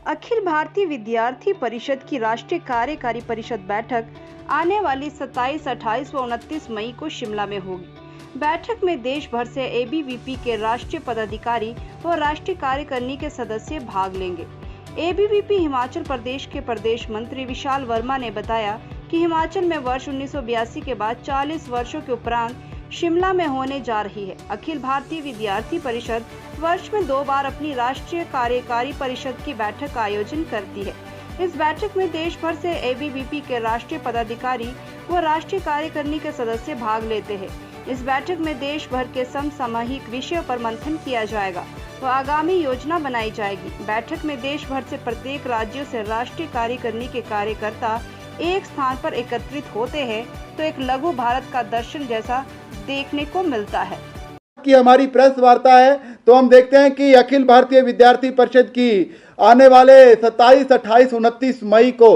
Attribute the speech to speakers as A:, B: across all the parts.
A: अखिल भारतीय विद्यार्थी परिषद की राष्ट्रीय कार्यकारी परिषद बैठक आने वाली 27, 28 व 29 मई को शिमला में होगी। बैठक में देश भर से एबीवीपी के राष्ट्रीय पदाधिकारी व राष्ट्रीय कार्यकारिणी के सदस्य भाग लेंगे। एबीवीपी हिमाचल प्रदेश के प्रदेश मंत्री विशाल वर्मा ने बताया कि हिमाचल में वर्ष 1982 के बाद 40 वर्षों के उपरांत शिमला में होने जा रही है। अखिल भारतीय विद्यार्थी परिषद वर्ष में 2 बार अपनी राष्ट्रीय कार्यकारी परिषद की बैठक का आयोजन करती है। इस बैठक में देश भर से एबीवीपी के राष्ट्रीय पदाधिकारी व राष्ट्रीय कार्यकारिणी के सदस्य भाग लेते हैं। इस बैठक में देश भर के समसामयिक विषयों पर मंथन किया जाएगा व आगामी योजना बनाई जाएगी। बैठक में देश भर से प्रत्येक राज्यों से राष्ट्रीय कार्यकारिणी के कार्यकर्ता एक स्थान पर एकत्रित होते हैं, तो एक लघु भारत का दर्शन जैसा देखने को मिलता है।
B: कि हमारी प्रेस वार्ता है तो हम देखते हैं कि अखिल भारतीय विद्यार्थी परिषद की आने वाले 27, 28, 29 मई को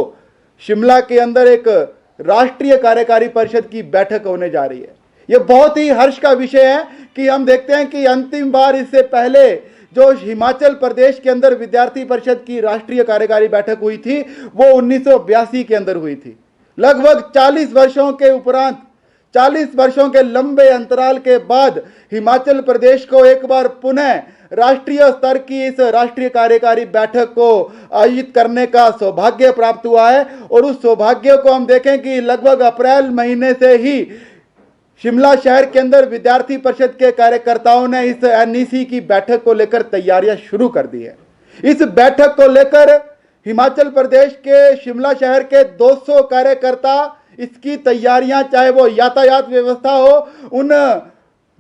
B: शिमला के अंदर एक राष्ट्रीय कार्यकारी परिषद की बैठक होने जा रही है। ये बहुत ही हर्ष का विषय है कि हम देखते हैं कि अंतिम बार इससे पहले जो हिमाचल प्रदेश के अंदर विद्यार्थी परिषद की राष्ट्रीय कार्यकारी बैठक हुई थी वो 1982 के अंदर हुई थी। लगभग 40 वर्षों के उपरांत 40 वर्षों के लंबे अंतराल के बाद हिमाचल प्रदेश को एक बार पुनः राष्ट्रीय स्तर की इस राष्ट्रीय कार्यकारी बैठक को आयोजित करने का सौभाग्य प्राप्त हुआ है। और उस सौभाग्य को हम देखें कि लगभग अप्रैल महीने से ही शिमला शहर के अंदर विद्यार्थी परिषद के कार्यकर्ताओं ने इस एनईसी की बैठक को लेकर तैयारियां शुरू कर दी है। इस बैठक को लेकर हिमाचल प्रदेश के शिमला शहर के 200 कार्यकर्ता इसकी तैयारियां, चाहे वो यातायात व्यवस्था हो, उन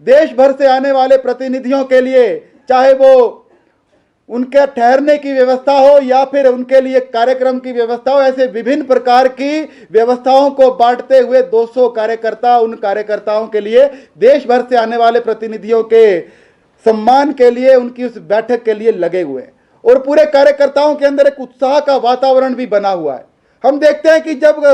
B: देश भर से आने वाले प्रतिनिधियों के लिए, चाहे वो उनके ठहरने की व्यवस्था हो या फिर उनके लिए कार्यक्रम की व्यवस्था हो, ऐसे विभिन्न प्रकार की व्यवस्थाओं को बांटते हुए 200 कार्यकर्ता उन कार्यकर्ताओं के लिए, देश भर से आने वाले प्रतिनिधियों के सम्मान के लिए, उनकी उस बैठक के लिए लगे हुए हैं। और पूरे कार्यकर्ताओं के अंदर एक उत्साह का वातावरण भी बना हुआ है। हम देखते हैं कि जब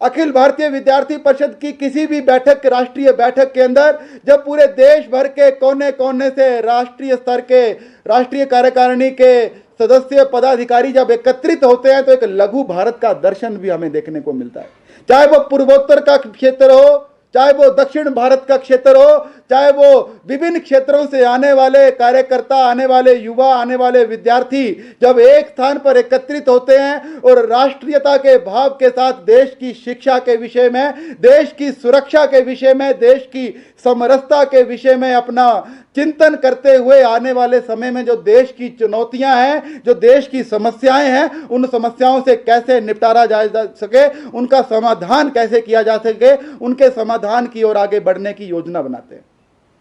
B: अखिल भारतीय विद्यार्थी परिषद की किसी भी बैठक, राष्ट्रीय बैठक के अंदर जब पूरे देश भर के कोने कोने से राष्ट्रीय स्तर के राष्ट्रीय कार्यकारिणी के सदस्य पदाधिकारी जब एकत्रित होते हैं तो एक लघु भारत का दर्शन भी हमें देखने को मिलता है। चाहे वो पूर्वोत्तर का क्षेत्र हो, चाहे वो दक्षिण भारत का क्षेत्र हो, चाहे वो विभिन्न क्षेत्रों से आने वाले कार्यकर्ता, आने वाले युवा, आने वाले विद्यार्थी जब एक स्थान पर एकत्रित होते हैं और राष्ट्रीयता के भाव के साथ देश की शिक्षा के विषय में, देश की सुरक्षा के विषय में, देश की समरसता के विषय में अपना चिंतन करते हुए आने वाले समय में जो देश की चुनौतियां हैं, जो देश की समस्याएं हैं, उन समस्याओं से कैसे निपटारा जा सके, उनका समाधान कैसे किया जा सके, उनके समाधान की ओर आगे बढ़ने की योजना बनाते हैं।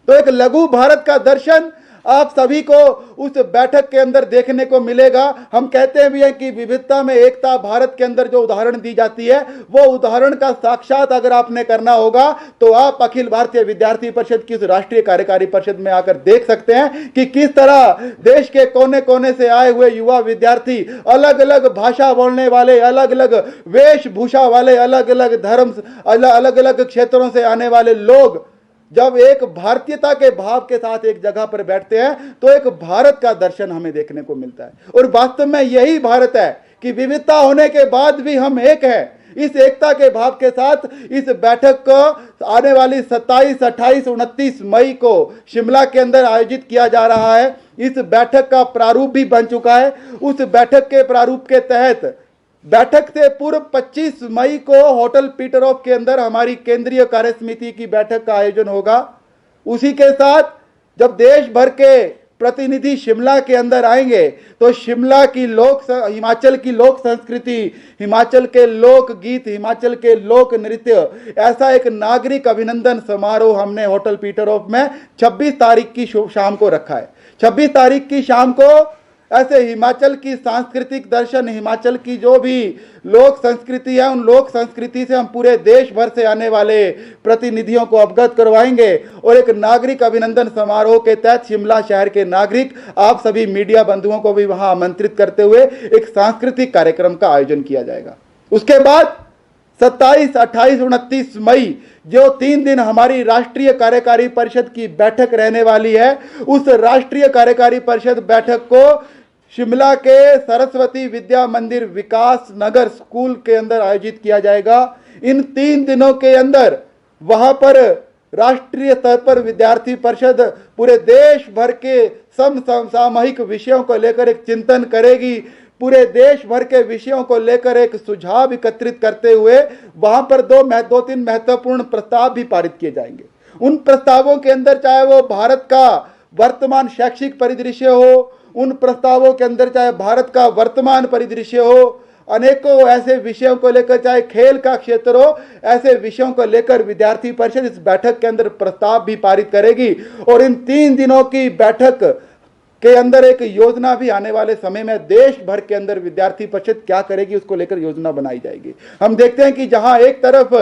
B: तो एक लघु भारत का दर्शन आप सभी को उस बैठक के अंदर देखने को मिलेगा। हम कहते भी हैं कि विविधता में एकता, भारत के अंदर जो उदाहरण दी जाती है वो उदाहरण का साक्षात अगर आपने करना होगा तो आप अखिल भारतीय विद्यार्थी परिषद की उस राष्ट्रीय कार्यकारी परिषद में आकर देख सकते हैं कि किस तरह देश के कोने कोने से आए हुए युवा विद्यार्थी, अलग अलग भाषा बोलने वाले, अलग अलग वेशभूषा वाले, अलग अलग धर्म, अलग अलग क्षेत्रों से आने वाले लोग जब एक भारतीयता के भाव के साथ एक जगह पर बैठते हैं तो एक भारत का दर्शन हमें देखने को मिलता है। और वास्तव में यही भारत है कि विविधता होने के बाद भी हम एक हैं। इस एकता के भाव के साथ इस बैठक को आने वाली 27, 28, 29 मई को शिमला के अंदर आयोजित किया जा रहा है। इस बैठक का प्रारूप भी बन चुका है। उस बैठक के प्रारूप के तहत बैठक से पूर्व 25 मई को होटल पीटरहॉफ के अंदर हमारी केंद्रीय कार्य समिति की बैठक का आयोजन होगा। उसी के साथ जब देश भर के प्रतिनिधि शिमला के अंदर आएंगे तो शिमला की हिमाचल की लोक संस्कृति, हिमाचल के लोक गीत, हिमाचल के लोक नृत्य, ऐसा एक नागरिक अभिनंदन समारोह हमने होटल पीटरहॉफ में 26 तारीख की शाम को रखा है। 26 तारीख की शाम को ऐसे हिमाचल की सांस्कृतिक दर्शन, हिमाचल की जो भी लोक संस्कृति है, उन लोक संस्कृति से हम पूरे देश भर से आने वाले प्रतिनिधियों को अवगत करवाएंगे। और एक नागरिक अभिनंदन समारोह के तहत शिमला शहर के नागरिक, आप सभी मीडिया बंधुओं को भी वहां आमंत्रित करते हुए एक सांस्कृतिक कार्यक्रम का आयोजन किया जाएगा। उसके बाद 27, 28, 29 मई जो 3 दिन हमारी राष्ट्रीय कार्यकारी परिषद की बैठक रहने वाली है, उस राष्ट्रीय कार्यकारी परिषद बैठक को शिमला के सरस्वती विद्या मंदिर विकास नगर स्कूल के अंदर आयोजित किया जाएगा। इन 3 दिनों के अंदर वहां पर राष्ट्रीय स्तर पर विद्यार्थी परिषद पूरे देश भर के समसामयिक विषयों को लेकर एक चिंतन करेगी। पूरे देश भर के विषयों को लेकर एक सुझाव एकत्रित करते हुए वहां पर 2-3 महत्वपूर्ण प्रस्ताव भी पारित किए जाएंगे। उन प्रस्तावों के अंदर चाहे वो भारत का वर्तमान शैक्षिक परिदृश्य हो, उन प्रस्तावों के अंदर चाहे भारत का वर्तमान परिदृश्य हो, अनेकों ऐसे विषयों को लेकर, चाहे खेल का क्षेत्र हो, ऐसे विषयों को लेकर विद्यार्थी परिषद इस बैठक के अंदर प्रस्ताव भी पारित करेगी। और इन 3 दिनों की बैठक के अंदर एक योजना भी आने वाले समय में देश भर के अंदर विद्यार्थी परिषद क्या करेगी उसको लेकर योजना बनाई जाएगी। हम देखते हैं कि जहां एक तरफ